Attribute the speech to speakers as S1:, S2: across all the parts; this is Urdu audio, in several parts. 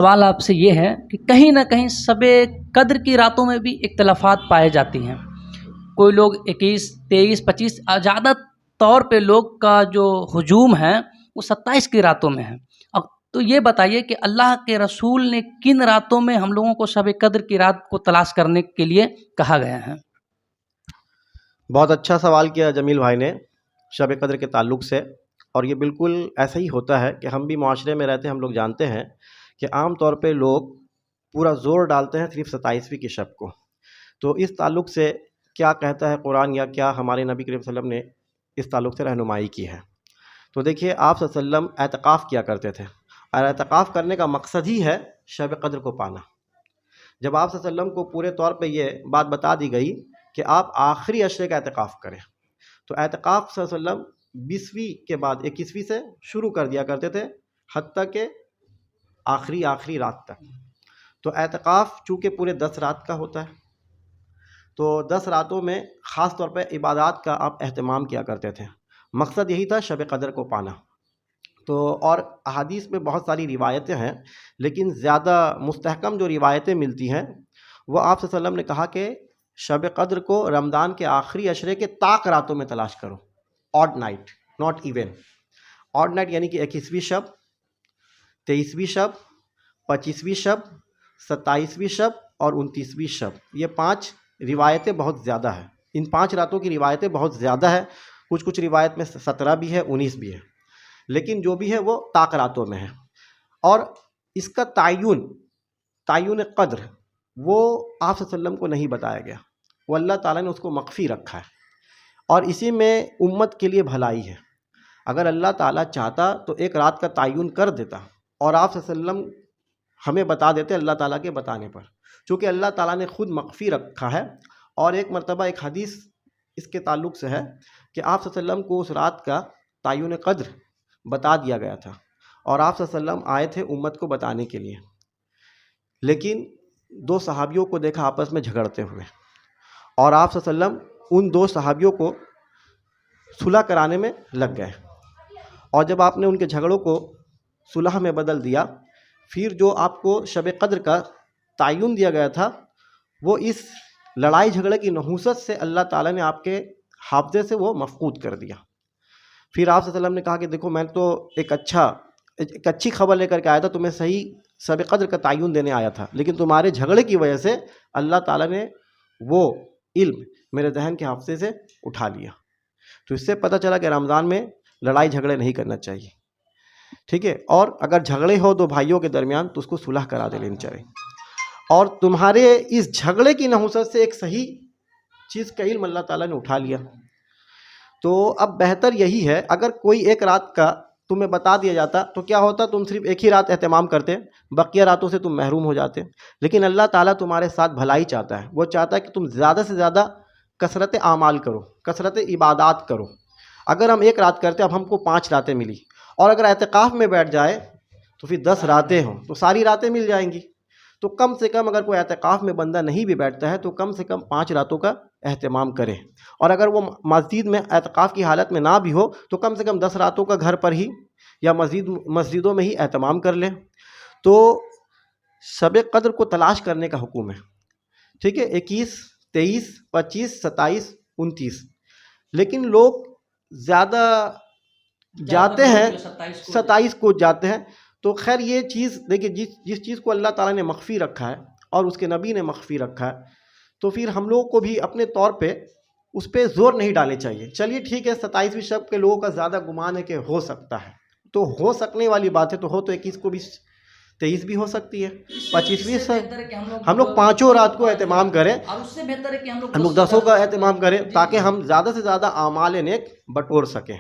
S1: سوال آپ سے یہ ہے کہ کہیں نہ کہیں شب قدر کی راتوں میں بھی اختلافات پائے جاتی ہیں. کوئی لوگ 21 23 25 زیادہ طور پہ لوگ کا جو ہجوم ہے وہ 27 کی راتوں میں ہے. اب تو یہ بتائیے کہ اللہ کے رسول نے کن راتوں میں ہم لوگوں کو شب قدر کی رات کو تلاش کرنے کے لیے کہا گیا ہے؟
S2: بہت اچھا سوال کیا جمیل بھائی نے شب قدر کے تعلق سے. اور یہ بالکل ایسا ہی ہوتا ہے کہ ہم بھی معاشرے میں رہتے ہیں، ہم لوگ جانتے ہیں کہ عام طور پہ لوگ پورا زور ڈالتے ہیں صرف 27ویں کی شب کو. تو اس تعلق سے کیا کہتا ہے قرآن یا کیا ہمارے نبی کریم صلی اللہ علیہ وسلم نے اس تعلق سے رہنمائی کی ہے؟ تو دیکھیے، آپ صلی اللہ علیہ وسلم اعتکاف کیا کرتے تھے، اور اعتکاف کرنے کا مقصد ہی ہے شب قدر کو پانا. جب آپ صلی اللہ علیہ وسلم کو پورے طور پہ یہ بات بتا دی گئی کہ آپ آخری عشرے کا اعتکاف کریں، تو اعتکاف صلی اللہ علیہ وسلم 20ویں کے بعد 21ویں سے شروع کر دیا کرتے تھے حتیٰ کہ آخری رات تک. تو اعتکاف چونکہ پورے 10 رات کا ہوتا ہے، تو 10 راتوں میں خاص طور پہ عبادات کا آپ اہتمام کیا کرتے تھے. مقصد یہی تھا شب قدر کو پانا. تو اور احادیث میں بہت ساری روایتیں ہیں، لیکن زیادہ مستحکم جو روایتیں ملتی ہیں وہ آپ صلی اللہ علیہ وسلم نے کہا کہ شب قدر کو رمضان کے آخری عشرے کے طاق راتوں میں تلاش کرو. Odd night, not even. Odd night یعنی کہ 21ویں شب، 23ویں شب، 25ویں شب، 27ویں شب اور 29ویں شب. یہ 5 روایتیں بہت زیادہ ہیں. ان 5 راتوں کی روایتیں بہت زیادہ ہے. کچھ روایت میں 17 بھی ہے، 19 بھی ہے، لیکن جو بھی ہے وہ طاق راتوں میں ہے. اور اس کا تعین قدر وہ آپ صلی اللہ علیہ وسلم کو نہیں بتایا گیا، وہ اللہ تعالیٰ نے اس کو مخفی رکھا ہے. اور اسی میں امت کے لیے بھلائی ہے. اگر اللہ تعالیٰ چاہتا تو ایک رات کا تعین کر دیتا، اور آپ صلی اللہ علیہ وسلم ہمیں بتا دیتے اللہ تعالیٰ کے بتانے پر. چونکہ اللہ تعالیٰ نے خود مخفی رکھا ہے. اور ایک مرتبہ ایک حدیث اس کے تعلق سے ہے کہ آپ صلی اللہ علیہ وسلم کو اس رات کا تعین قدر بتا دیا گیا تھا، اور آپ صلی اللہ علیہ وسلم آئے تھے امت کو بتانے کے لیے. لیکن 2 صحابیوں کو دیکھا آپس میں جھگڑتے ہوئے، اور آپ صلی اللہ علیہ وسلم ان 2 صحابیوں کو صلح کرانے میں لگ گئے. اور جب آپ نے ان کے جھگڑوں کو صلح میں بدل دیا، پھر جو آپ کو شب قدر کا تعین دیا گیا تھا وہ اس لڑائی جھگڑے کی نحوست سے اللہ تعالیٰ نے آپ کے حافظے سے وہ مفقود کر دیا. پھر آپ صلی اللہ علیہ وسلم نے کہا کہ دیکھو، میں تو ایک اچھی خبر لے کر کے آیا تھا، تمہیں صحیح شب قدر کا تعین دینے آیا تھا، لیکن تمہارے جھگڑے کی وجہ سے اللہ تعالیٰ نے وہ علم میرے ذہن کے حافظے سے اٹھا لیا. تو اس سے پتہ چلا کہ رمضان میں لڑائی جھگڑے نہیں کرنا چاہیے. ٹھیک ہے؟ اور اگر جھگڑے ہو 2 بھائیوں کے درمیان تو اس کو صلح کرا دینی چاہیے. اور تمہارے اس جھگڑے کی نحوست سے ایک صحیح چیز کا علم اللہ تعالیٰ نے اٹھا لیا. تو اب بہتر یہی ہے، اگر کوئی ایک رات کا تمہیں بتا دیا جاتا تو کیا ہوتا، تم صرف ایک ہی رات اہتمام کرتے، بقیہ راتوں سے تم محروم ہو جاتے. لیکن اللہ تعالیٰ تمہارے ساتھ بھلائی چاہتا ہے. وہ چاہتا ہے کہ تم زیادہ سے زیادہ کثرت اعمال کرو، کثرت عبادات کرو. اگر ہم ایک رات کرتے، اب ہم کو 5 راتیں ملی، اور اگر اعتکاف میں بیٹھ جائے تو پھر 10 راتیں ہوں تو ساری راتیں مل جائیں گی. تو کم سے کم اگر کوئی اعتکاف میں بندہ نہیں بھی بیٹھتا ہے تو کم سے کم 5 راتوں کا اہتمام کرے. اور اگر وہ مسجد میں اعتکاف کی حالت میں نہ بھی ہو تو کم سے کم 10 راتوں کا گھر پر ہی یا مسجدوں میں ہی اہتمام کر لے. تو شب قدر کو تلاش کرنے کا حکم ہے. ٹھیک ہے؟ 21 23 25 27 29. لیکن لوگ زیادہ جاتے ہیں 27 کو جاتے ہیں. تو خیر یہ چیز دیکھیے، جس چیز کو اللہ تعالیٰ نے مخفی رکھا ہے اور اس کے نبی نے مخفی رکھا ہے، تو پھر ہم لوگوں کو بھی اپنے طور پہ اس پہ زور نہیں ڈالنے چاہیے. چلیے ٹھیک ہے، 27ویں شب کے لوگوں کا زیادہ گمان ہے کہ ہو سکتا ہے، تو ہو سکنے والی بات ہے. تو ہو تو 21 کو بھی 23 بھی ہو سکتی ہے، 25ویں سے ہم لوگ 5 رات کو اہتمام کریں،
S1: اور اس سے بہتر ہے کہ
S2: ہم لوگ 10 کا اہتمام کریں، تاکہ ہم زیادہ سے زیادہ اعمال نیک بٹور سکیں.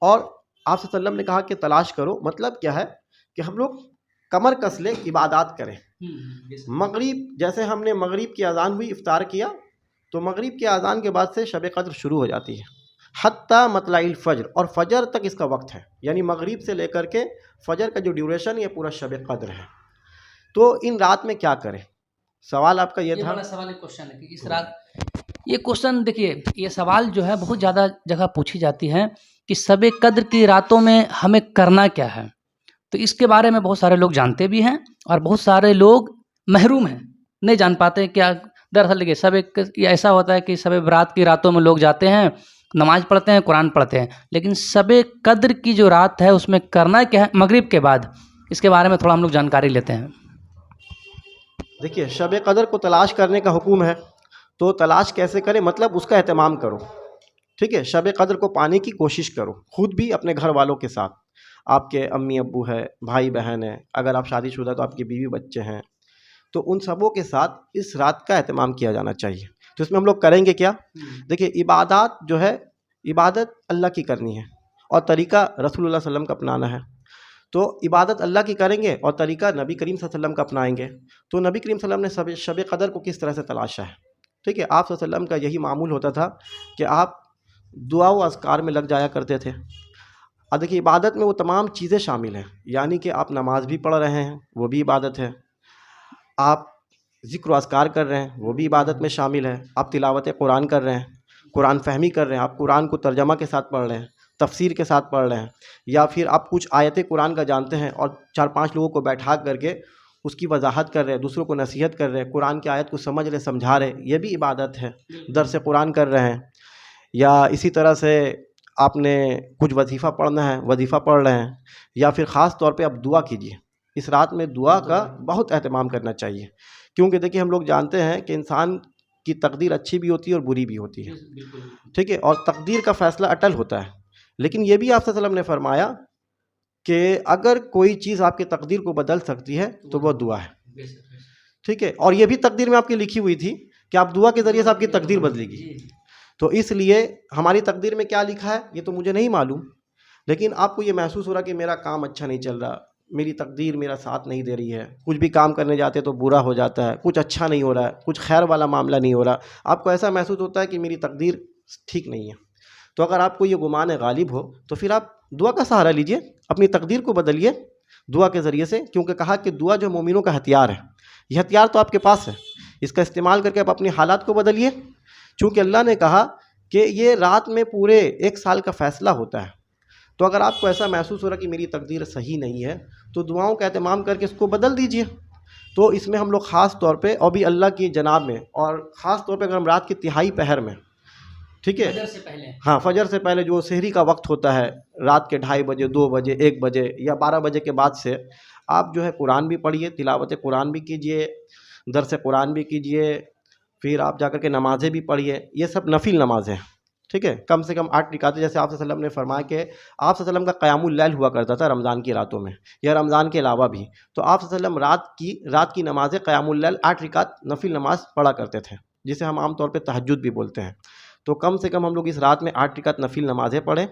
S2: اور آپ صلی اللہ علیہ وسلم نے کہا کہ تلاش کرو، مطلب کیا ہے کہ ہم لوگ کمر کس لے عبادات کریں. مغرب جیسے ہم نے مغرب کی اذان ہوئی، افطار کیا، تو مغرب کی اذان کے بعد سے شب قدر شروع ہو جاتی ہے حتیٰ مطلع الفجر، اور فجر تک اس کا وقت ہے. یعنی مغرب سے لے کر کے فجر کا جو ڈیوریشن یہ پورا شب قدر ہے. تو ان رات میں کیا کریں؟ سوال آپ کا یہ تھا.
S1: بڑا سوال کوشچن ہے کہ اس رات، یہ کوشچن دیکھیے، یہ سوال جو ہے بہت زیادہ جگہ پوچھی جاتی ہے کہ شب قدر کی راتوں میں ہمیں کرنا کیا ہے. تو تو اس کے بارے میں بہت سارے لوگ جانتے بھی ہیں اور بہت سارے لوگ محروم ہیں، نہیں جان پاتے کیا دراصل دیکھیے سب ایک ایسا ہوتا ہے کہ شب برات کی راتوں میں لوگ جاتے ہیں، نماز پڑھتے ہیں، قرآن پڑھتے ہیں، لیکن شب قدر کی جو رات ہے اس میں کرنا کیا ہے مغرب کے بعد، اس کے بارے میں تھوڑا ہم لوگ جانکاری لیتے ہیں۔
S2: دیکھیے شب قدر کو تلاش کرنے کا حکم ہے، تو تلاش کیسے کریں؟ مطلب اس کا اہتمام کرو، ٹھیک ہے، شب قدر کو پانے کی کوشش کرو، خود بھی اپنے گھر والوں کے ساتھ، آپ کے امی ابو ہے، بھائی بہن ہے، اگر آپ شادی شدہ تو آپ کی بیوی بچے ہیں، تو ان سبوں کے ساتھ اس رات کا اہتمام کیا جانا چاہیے۔ تو اس میں ہم لوگ کریں گے کیا؟ دیکھیے عبادات جو ہے، عبادت اللہ کی کرنی ہے اور طریقہ رسول اللہ صلی اللہ علیہ وسلم کا اپنانا ہے۔ تو عبادت اللہ کی کریں گے اور طریقہ نبی کریم صلی اللہ علیہ وسلم کا اپنائیں گے۔ تو نبی کریم صلی اللہ علیہ وسلم نے شب قدر کو کس طرح سے تلاشا ہے، ٹھیک ہے، آپ صلی اللہ علیہ وسلم کا یہی معمول ہوتا تھا کہ آپ دعا و اذکار میں لگ جایا کرتے تھے۔ اب دیکھیے عبادت میں وہ تمام چیزیں شامل ہیں، یعنی کہ آپ نماز بھی پڑھ رہے ہیں وہ بھی عبادت ہے، آپ ذکر و اذکار کر رہے ہیں وہ بھی عبادت میں شامل ہے، آپ تلاوت قرآن کر رہے ہیں، قرآن فہمی کر رہے ہیں، آپ قرآن کو ترجمہ کے ساتھ پڑھ رہے ہیں، تفسیر کے ساتھ پڑھ رہے ہیں، یا پھر آپ کچھ آیت قرآن کا جانتے ہیں اور 4-5 لوگوں کو بیٹھا کر کے اس کی وضاحت کر رہے ہیں، دوسروں کو نصیحت کر رہے ہیں، قرآن کی آیت کو سمجھ رہے سمجھا رہے، یہ بھی عبادت ہے، درس قرآن کر رہے ہیں۔ یا اسی طرح سے آپ نے کچھ وظیفہ پڑھنا ہے، وظیفہ پڑھ رہے ہیں، یا پھر خاص طور پہ آپ دعا کیجیے، اس رات میں دعا کا بہت اہتمام کرنا چاہیے، کیونکہ دیکھیے ہم لوگ جانتے ہیں کہ انسان کی تقدیر اچھی بھی ہوتی ہے اور بری بھی ہوتی ہے، ٹھیک ہے، اور تقدیر کا فیصلہ اٹل ہوتا ہے، لیکن یہ بھی آپ صلی اللہ علیہ وسلم نے فرمایا کہ اگر کوئی چیز آپ کی تقدیر کو بدل سکتی ہے تو وہ دعا ہے، ٹھیک ہے، اور یہ بھی تقدیر میں آپ کی لکھی ہوئی تھی کہ آپ دعا کے ذریعے سے آپ کی تقدیر بدلے گی۔ تو اس لیے ہماری تقدیر میں کیا لکھا ہے یہ تو مجھے نہیں معلوم، لیکن آپ کو یہ محسوس ہو رہا کہ میرا کام اچھا نہیں چل رہا، میری تقدیر میرا ساتھ نہیں دے رہی ہے، کچھ بھی کام کرنے جاتے تو برا ہو جاتا ہے، کچھ اچھا نہیں ہو رہا ہے، کچھ خیر والا معاملہ نہیں ہو رہا، آپ کو ایسا محسوس ہوتا ہے کہ میری تقدیر ٹھیک نہیں ہے، تو اگر آپ کو یہ گمان غالب ہو تو پھر آپ دعا کا سہارا لیجئے، اپنی تقدیر کو بدلیے دعا کے ذریعے سے، کیونکہ کہا کہ دعا جو مومنوں کا ہتھیار ہے، یہ ہتھیار تو آپ کے پاس ہے، اس کا استعمال کر کے آپ اپنی حالات کو بدلیے، چونکہ اللہ نے کہا کہ یہ رات میں پورے 1 سال کا فیصلہ ہوتا ہے۔ تو اگر آپ کو ایسا محسوس ہو رہا کہ میری تقدیر صحیح نہیں ہے تو دعاؤں کا اہتمام کر کے اس کو بدل دیجئے۔ تو اس میں ہم لوگ خاص طور پہ اور بھی اللہ کی جناب میں، اور خاص طور پہ اگر ہم رات کی تہائی پہر میں، ٹھیک ہے،
S1: فجر سے پہلے،
S2: ہاں فجر سے پہلے جو سحری کا وقت ہوتا ہے، رات کے 2:30 بجے، 2 بجے، 1 بجے یا 12 بجے کے بعد سے آپ جو ہے قرآن بھی پڑھیے، تلاوت قرآن بھی کیجیے، درس قرآن بھی کیجیے، پھر آپ جا کر کے نمازیں بھی پڑھیے، یہ سب نفل نمازیں ہیں، ٹھیک ہے، کم سے کم 8 رکعتیں، جیسے آپ صلی اللہ علیہ وسلم نے فرمایا کہ آپ صلی اللہ علیہ وسلم کا قیام اللیل ہوا کرتا تھا رمضان کی راتوں میں یا رمضان کے علاوہ بھی، تو آپ صلی اللہ علیہ وسلم رات کی نمازیں قیام اللیل 8 رکعت نفل نماز پڑھا کرتے تھے، جسے ہم عام طور پہ تہجد بھی بولتے ہیں۔ تو کم سے کم ہم لوگ اس رات میں 8 رکعت نفل نمازیں پڑھیں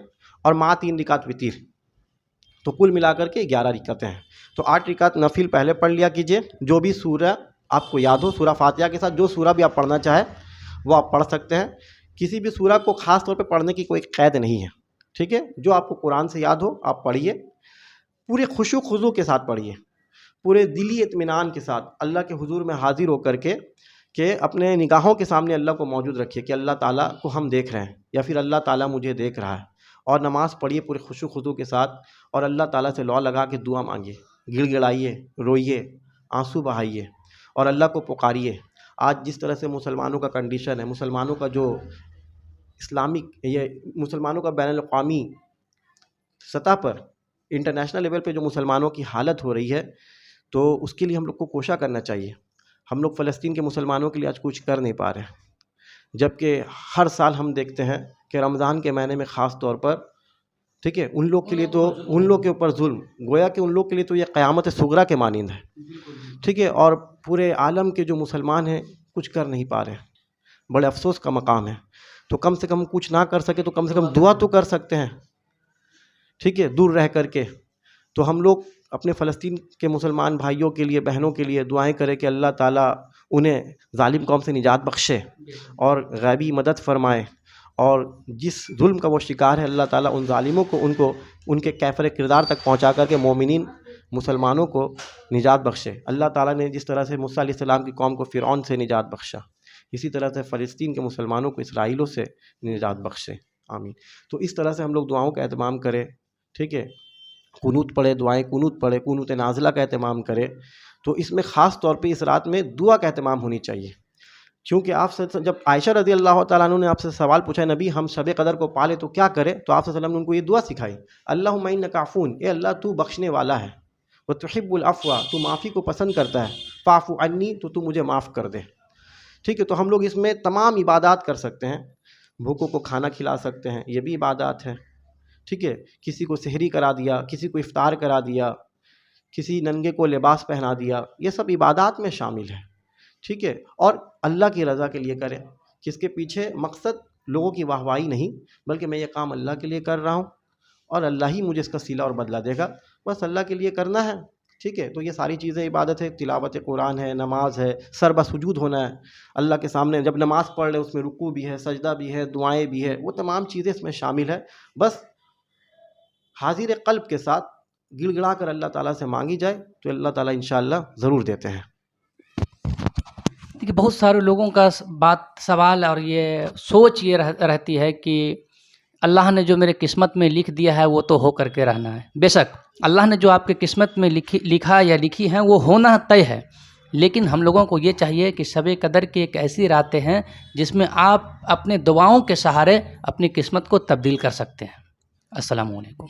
S2: اور مع 3 رکعت وتر، تو کل ملا کر کے 11 رکعتیں ہیں۔ تو 8 رکعت نفل پہلے پڑھ لیا کیجیے، جو بھی سورہ آپ کو یاد ہو، سورہ فاتحہ کے ساتھ جو سورہ بھی آپ پڑھنا چاہیں وہ آپ پڑھ سکتے ہیں، کسی بھی سورہ کو خاص طور پہ پڑھنے کی کوئی قید نہیں ہے، ٹھیک ہے، جو آپ کو قرآن سے یاد ہو آپ پڑھیے، پورے خشوع و خضوع کے ساتھ پڑھیے، پورے دلی اطمینان کے ساتھ اللہ کے حضور میں حاضر ہو کر کے کہ اپنے نگاہوں کے سامنے اللہ کو موجود رکھیے کہ اللہ تعالیٰ کو ہم دیکھ رہے ہیں یا پھر اللہ تعالیٰ مجھے دیکھ رہا ہے، اور نماز پڑھیے پورے خشوع و خضوع کے ساتھ، اور اللہ تعالیٰ سے لو لگا کے دعا مانگیے، گڑ گڑائیے، روئیے، آنسو بہائیے اور اللہ کو پکاریے۔ آج جس طرح سے مسلمانوں کا کنڈیشن ہے، مسلمانوں کا جو اسلامک، یہ مسلمانوں کا بین الاقوامی سطح پر، انٹرنیشنل لیول پہ جو مسلمانوں کی حالت ہو رہی ہے، تو اس کے لیے ہم لوگ کو کوشاں کرنا چاہیے۔ ہم لوگ فلسطین کے مسلمانوں کے لیے آج کچھ کر نہیں پا رہے ہیں، جبکہ ہر سال ہم دیکھتے ہیں کہ رمضان کے مہینے میں خاص طور پر، ٹھیک ہے، ان لوگ کے لیے تو ان لوگ کے اوپر ظلم، گویا کہ ان لوگ کے لیے تو یہ قیامت صغریٰ کے مانند ہے، ٹھیک ہے، اور پورے عالم کے جو مسلمان ہیں کچھ کر نہیں پا رہے ہیں، بڑے افسوس کا مقام ہے۔ تو کم سے کم کچھ نہ کر سکے تو کم سے کم دعا تو کر سکتے ہیں، ٹھیک ہے، دور رہ کر کے۔ تو ہم لوگ اپنے فلسطین کے مسلمان بھائیوں کے لیے، بہنوں کے لیے دعائیں کریں کہ اللہ تعالیٰ انہیں ظالم قوم سے نجات بخشے اور غیبی مدد فرمائے، اور جس ظلم کا وہ شکار ہے اللہ تعالیٰ ان ظالموں کو ان کے کیفر کردار تک پہنچا کر کے مومنین مسلمانوں کو نجات بخشے۔ اللہ تعالیٰ نے جس طرح سے موسیٰ علیہ السلام کی قوم کو فرعون سے نجات بخشا، اسی طرح سے فلسطین کے مسلمانوں کو اسرائیلوں سے نجات بخشے، آمین۔ تو اس طرح سے ہم لوگ دعاؤں کا اہتمام کریں، ٹھیک ہے، قنوت پڑھے، دعائیں قنوت پڑھے، قنوت نازلہ کا اہتمام کرے، تو اس میں خاص طور پہ اس رات میں دعا کا اہتمام ہونی چاہیے. کیونکہ آپ سے جب عائشہ رضی اللہ تعالیٰ عنہ نے آپ سے سوال پوچھا نبی ہم شب قدر کو پالے تو کیا کرے، تو آپ صلی اللہ علیہ وسلم نے ان کو یہ دعا سکھائی، اللہم انک عفو، اے اللہ تو بخشنے والا ہے، وتحب العفو، تو معافی کو پسند کرتا ہے، فاعف عنی، تو مجھے معاف کر دے. ٹھیک ہے، تو ہم لوگ اس میں تمام عبادات کر سکتے ہیں. بھوکوں کو کھانا کھلا سکتے ہیں، یہ بھی عبادات ہے. ٹھیک ہے، کسی کو سحری کرا دیا، کسی کو افطار کرا دیا، کسی ننگے کو لباس پہنا دیا، یہ سب عبادات میں شامل ہے. ٹھیک ہے، اور اللہ کی رضا کے لیے کریں، جس کے پیچھے مقصد لوگوں کی واہواہی نہیں، بلکہ میں یہ کام اللہ کے لیے کر رہا ہوں اور اللہ ہی مجھے اس کا صلہ اور بدلہ دے گا، بس اللہ کے لیے کرنا ہے. ٹھیک ہے، تو یہ ساری چیزیں عبادت ہے. تلاوت قرآن ہے، نماز ہے، سر بسجود ہونا ہے اللہ کے سامنے. جب نماز پڑھ رہے اس میں رکوع بھی ہے، سجدہ بھی ہے، دعائیں بھی ہے، وہ تمام چیزیں اس میں شامل ہے. بس حاضر قلب کے ساتھ گڑ گڑا کر اللہ تعالیٰ سے مانگی جائے تو اللہ تعالیٰ انشاءاللہ ضرور دیتے ہیں.
S1: دیکھیے بہت سارے لوگوں کا سوال اور یہ سوچ یہ رہتی ہے کہ اللہ نے جو میرے قسمت میں لکھ دیا ہے وہ تو ہو کر کے رہنا ہے. بے شک اللہ نے جو آپ کے قسمت میں لکھا یا لکھی ہیں وہ ہونا طے ہے، لیکن ہم لوگوں کو یہ چاہیے کہ شب قدر کی ایک ایسی راتیں ہیں جس میں آپ اپنے دعاؤں کے سہارے اپنی قسمت کو تبدیل کر سکتے ہیں. السلام علیکم.